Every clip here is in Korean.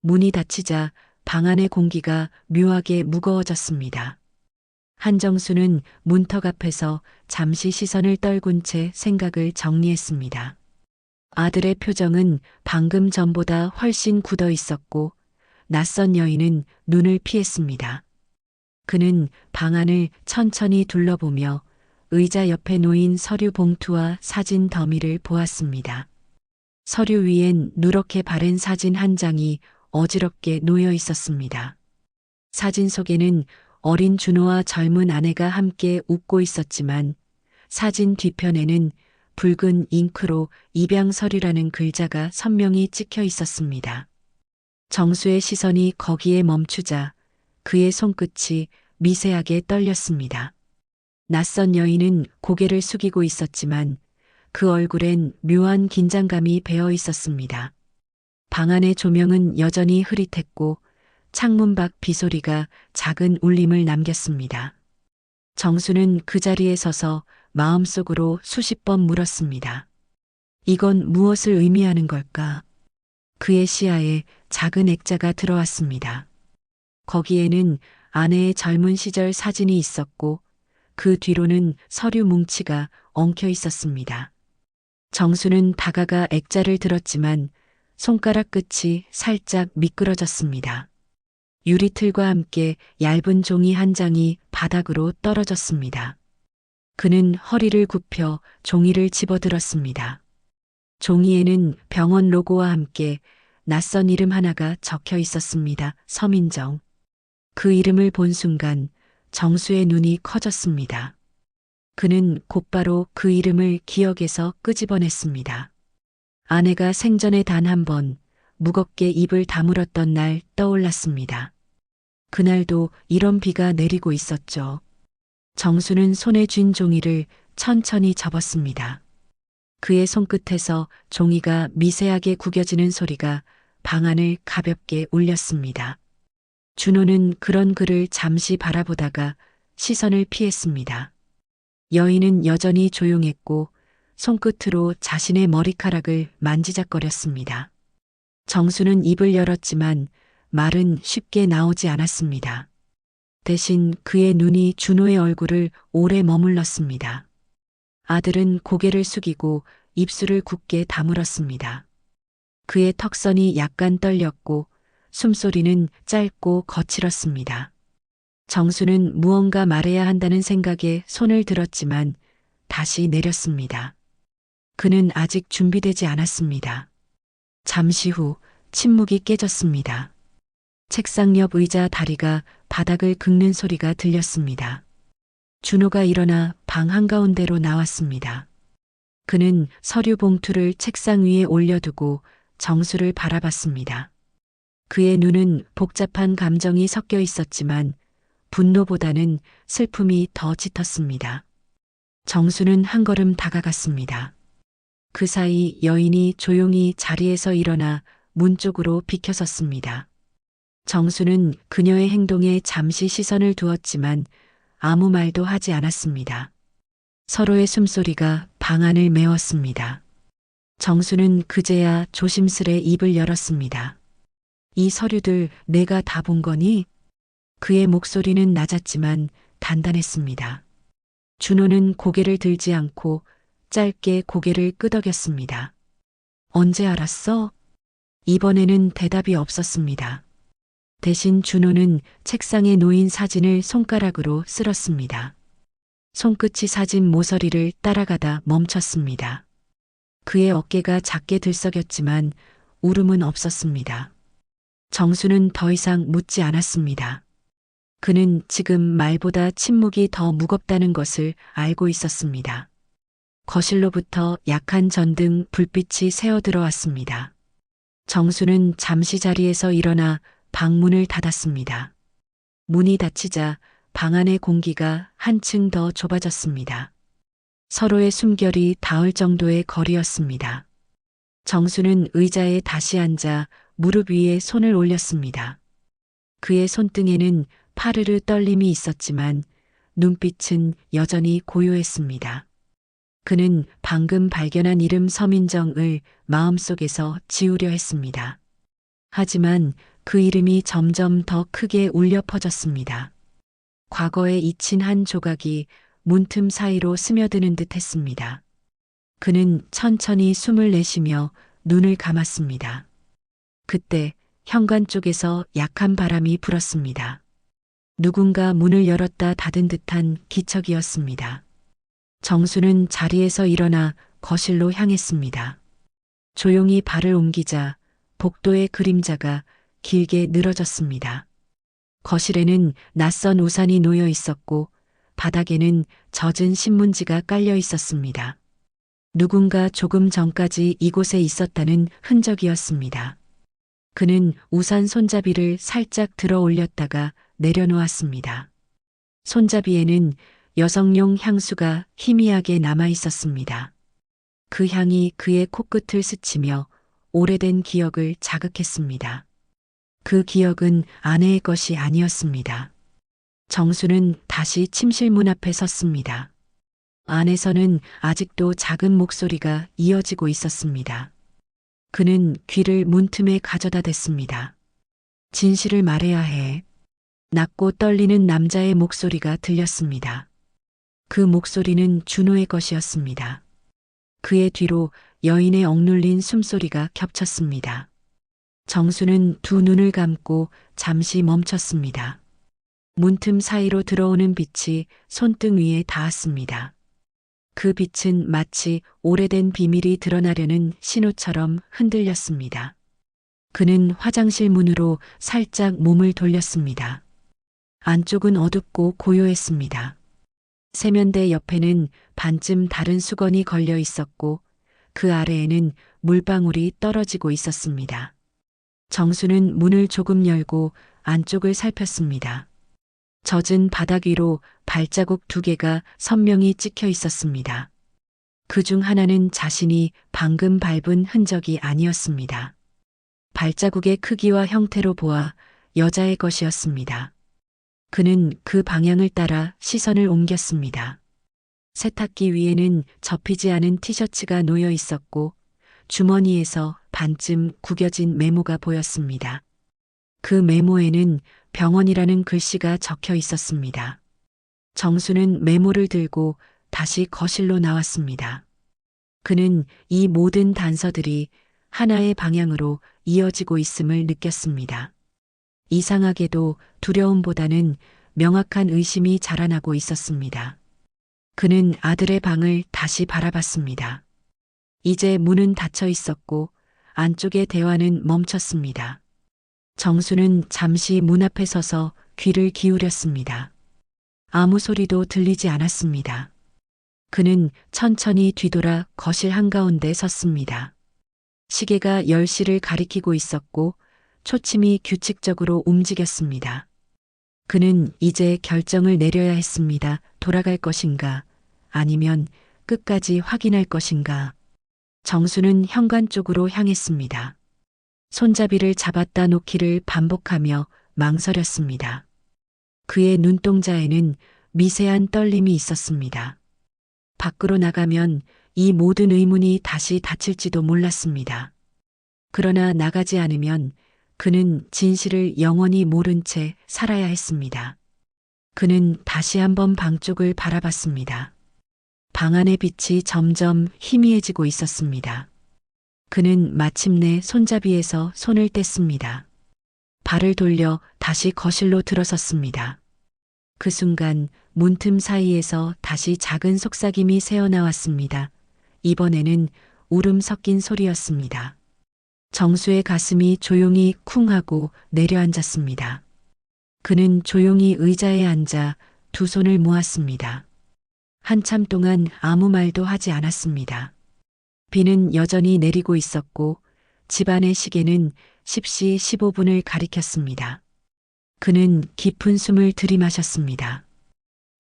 문이 닫히자 방 안의 공기가 묘하게 무거워졌습니다. 한정수는 문턱 앞에서 잠시 시선을 떨군 채 생각을 정리했습니다. 아들의 표정은 방금 전보다 훨씬 굳어 있었고 낯선 여인은 눈을 피했습니다. 그는 방 안을 천천히 둘러보며 의자 옆에 놓인 서류 봉투와 사진 더미를 보았습니다. 서류 위엔 누렇게 바른 사진 한 장이 어지럽게 놓여 있었습니다. 사진 속에는 어린 준호와 젊은 아내가 함께 웃고 있었지만 사진 뒤편에는 붉은 잉크로 입양설이라는 글자가 선명히 찍혀 있었습니다. 정수의 시선이 거기에 멈추자 그의 손끝이 미세하게 떨렸습니다. 낯선 여인은 고개를 숙이고 있었지만 그 얼굴엔 묘한 긴장감이 배어 있었습니다. 방 안의 조명은 여전히 흐릿했고 창문 밖 비소리가 작은 울림을 남겼습니다. 정수는 그 자리에 서서 마음속으로 수십 번 물었습니다. 이건 무엇을 의미하는 걸까? 그의 시야에 작은 액자가 들어왔습니다. 거기에는 아내의 젊은 시절 사진이 있었고 그 뒤로는 서류 뭉치가 엉켜 있었습니다. 정수는 다가가 액자를 들었지만 손가락 끝이 살짝 미끄러졌습니다. 유리틀과 함께 얇은 종이 한 장이 바닥으로 떨어졌습니다. 그는 허리를 굽혀 종이를 집어들었습니다. 종이에는 병원 로고와 함께 낯선 이름 하나가 적혀 있었습니다. 서민정. 그 이름을 본 순간 정수의 눈이 커졌습니다. 그는 곧바로 그 이름을 기억에서 끄집어냈습니다. 아내가 생전에 단 한 번 무겁게 입을 다물었던 날 떠올랐습니다. 그날도 이런 비가 내리고 있었죠. 정수는 손에 쥔 종이를 천천히 접었습니다. 그의 손끝에서 종이가 미세하게 구겨지는 소리가 방 안을 가볍게 울렸습니다. 준호는 그런 그를 잠시 바라보다가 시선을 피했습니다. 여인은 여전히 조용했고 손끝으로 자신의 머리카락을 만지작거렸습니다. 정수는 입을 열었지만 말은 쉽게 나오지 않았습니다. 대신 그의 눈이 준호의 얼굴을 오래 머물렀습니다. 아들은 고개를 숙이고 입술을 굳게 다물었습니다. 그의 턱선이 약간 떨렸고 숨소리는 짧고 거칠었습니다. 정수는 무언가 말해야 한다는 생각에 손을 들었지만 다시 내렸습니다. 그는 아직 준비되지 않았습니다. 잠시 후 침묵이 깨졌습니다. 책상 옆 의자 다리가 바닥을 긁는 소리가 들렸습니다. 준호가 일어나 방 한가운데로 나왔습니다. 그는 서류 봉투를 책상 위에 올려두고 정수를 바라봤습니다. 그의 눈은 복잡한 감정이 섞여 있었지만 분노보다는 슬픔이 더 짙었습니다. 정수는 한 걸음 다가갔습니다. 그 사이 여인이 조용히 자리에서 일어나 문 쪽으로 비켜섰습니다. 정수는 그녀의 행동에 잠시 시선을 두었지만 아무 말도 하지 않았습니다. 서로의 숨소리가 방 안을 메웠습니다. 정수는 그제야 조심스레 입을 열었습니다. 이 서류들 내가 다 본 거니? 그의 목소리는 낮았지만 단단했습니다. 준호는 고개를 들지 않고 짧게 고개를 끄덕였습니다. 언제 알았어? 이번에는 대답이 없었습니다. 대신 준호는 책상에 놓인 사진을 손가락으로 쓸었습니다. 손끝이 사진 모서리를 따라가다 멈췄습니다. 그의 어깨가 작게 들썩였지만 울음은 없었습니다. 정수는 더 이상 묻지 않았습니다. 그는 지금 말보다 침묵이 더 무겁다는 것을 알고 있었습니다. 거실로부터 약한 전등 불빛이 새어 들어왔습니다. 정수는 잠시 자리에서 일어나 방문을 닫았습니다. 문이 닫히자 방 안의 공기가 한층 더 좁아졌습니다. 서로의 숨결이 닿을 정도의 거리였습니다. 정수는 의자에 다시 앉아 무릎 위에 손을 올렸습니다. 그의 손등에는 파르르 떨림이 있었지만 눈빛은 여전히 고요했습니다. 그는 방금 발견한 이름 서민정을 마음속에서 지우려 했습니다. 하지만 그 이름이 점점 더 크게 울려 퍼졌습니다. 과거에 잊힌 한 조각이 문틈 사이로 스며드는 듯 했습니다. 그는 천천히 숨을 내쉬며 눈을 감았습니다. 그때 현관 쪽에서 약한 바람이 불었습니다. 누군가 문을 열었다 닫은 듯한 기척이었습니다. 정수는 자리에서 일어나 거실로 향했습니다. 조용히 발을 옮기자 복도의 그림자가 길게 늘어졌습니다. 거실에는 낯선 우산이 놓여 있었고 바닥에는 젖은 신문지가 깔려 있었습니다. 누군가 조금 전까지 이곳에 있었다는 흔적이었습니다. 그는 우산 손잡이를 살짝 들어 올렸다가 내려놓았습니다. 손잡이에는 여성용 향수가 희미하게 남아 있었습니다. 그 향이 그의 코끝을 스치며 오래된 기억을 자극했습니다. 그 기억은 아내의 것이 아니었습니다. 정수는 다시 침실 문 앞에 섰습니다. 안에서는 아직도 작은 목소리가 이어지고 있었습니다. 그는 귀를 문틈에 가져다 댔습니다. 진실을 말해야 해. 낮고 떨리는 남자의 목소리가 들렸습니다. 그 목소리는 준호의 것이었습니다. 그의 뒤로 여인의 억눌린 숨소리가 겹쳤습니다. 정수는 두 눈을 감고 잠시 멈췄습니다. 문틈 사이로 들어오는 빛이 손등 위에 닿았습니다. 그 빛은 마치 오래된 비밀이 드러나려는 신호처럼 흔들렸습니다. 그는 화장실 문으로 살짝 몸을 돌렸습니다. 안쪽은 어둡고 고요했습니다. 세면대 옆에는 반쯤 다른 수건이 걸려 있었고 그 아래에는 물방울이 떨어지고 있었습니다. 정수는 문을 조금 열고 안쪽을 살폈습니다. 젖은 바닥 위로 발자국 두 개가 선명히 찍혀 있었습니다. 그 중 하나는 자신이 방금 밟은 흔적이 아니었습니다. 발자국의 크기와 형태로 보아 여자의 것이었습니다. 그는 그 방향을 따라 시선을 옮겼습니다. 세탁기 위에는 접히지 않은 티셔츠가 놓여 있었고 주머니에서 반쯤 구겨진 메모가 보였습니다. 그 메모에는 병원이라는 글씨가 적혀 있었습니다. 정수는 메모를 들고 다시 거실로 나왔습니다. 그는 이 모든 단서들이 하나의 방향으로 이어지고 있음을 느꼈습니다. 이상하게도 두려움보다는 명확한 의심이 자라나고 있었습니다. 그는 아들의 방을 다시 바라봤습니다. 이제 문은 닫혀 있었고 안쪽의 대화는 멈췄습니다. 정수는 잠시 문 앞에 서서 귀를 기울였습니다. 아무 소리도 들리지 않았습니다. 그는 천천히 뒤돌아 거실 한가운데 섰습니다. 시계가 10시를 가리키고 있었고 초침이 규칙적으로 움직였습니다. 그는 이제 결정을 내려야 했습니다. 돌아갈 것인가? 아니면 끝까지 확인할 것인가? 정수는 현관 쪽으로 향했습니다. 손잡이를 잡았다 놓기를 반복하며 망설였습니다. 그의 눈동자에는 미세한 떨림이 있었습니다. 밖으로 나가면 이 모든 의문이 다시 닫힐지도 몰랐습니다. 그러나 나가지 않으면 그는 진실을 영원히 모른 채 살아야 했습니다. 그는 다시 한번 방 쪽을 바라봤습니다. 방 안의 빛이 점점 희미해지고 있었습니다. 그는 마침내 손잡이에서 손을 뗐습니다. 발을 돌려 다시 거실로 들어섰습니다. 그 순간 문틈 사이에서 다시 작은 속삭임이 새어나왔습니다. 이번에는 울음 섞인 소리였습니다. 정수의 가슴이 조용히 쿵 하고 내려앉았습니다. 그는 조용히 의자에 앉아 두 손을 모았습니다. 한참 동안 아무 말도 하지 않았습니다. 비는 여전히 내리고 있었고 집안의 시계는 10시 15분을 가리켰습니다. 그는 깊은 숨을 들이마셨습니다.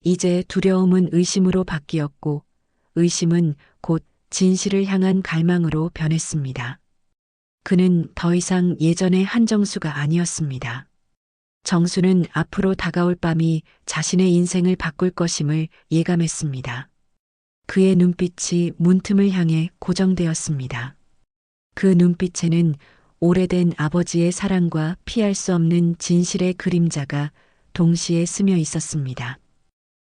이제 두려움은 의심으로 바뀌었고 의심은 곧 진실을 향한 갈망으로 변했습니다. 그는 더 이상 예전의 한정수가 아니었습니다. 정수는 앞으로 다가올 밤이 자신의 인생을 바꿀 것임을 예감했습니다. 그의 눈빛이 문틈을 향해 고정되었습니다. 그 눈빛에는 오래된 아버지의 사랑과 피할 수 없는 진실의 그림자가 동시에 스며 있었습니다.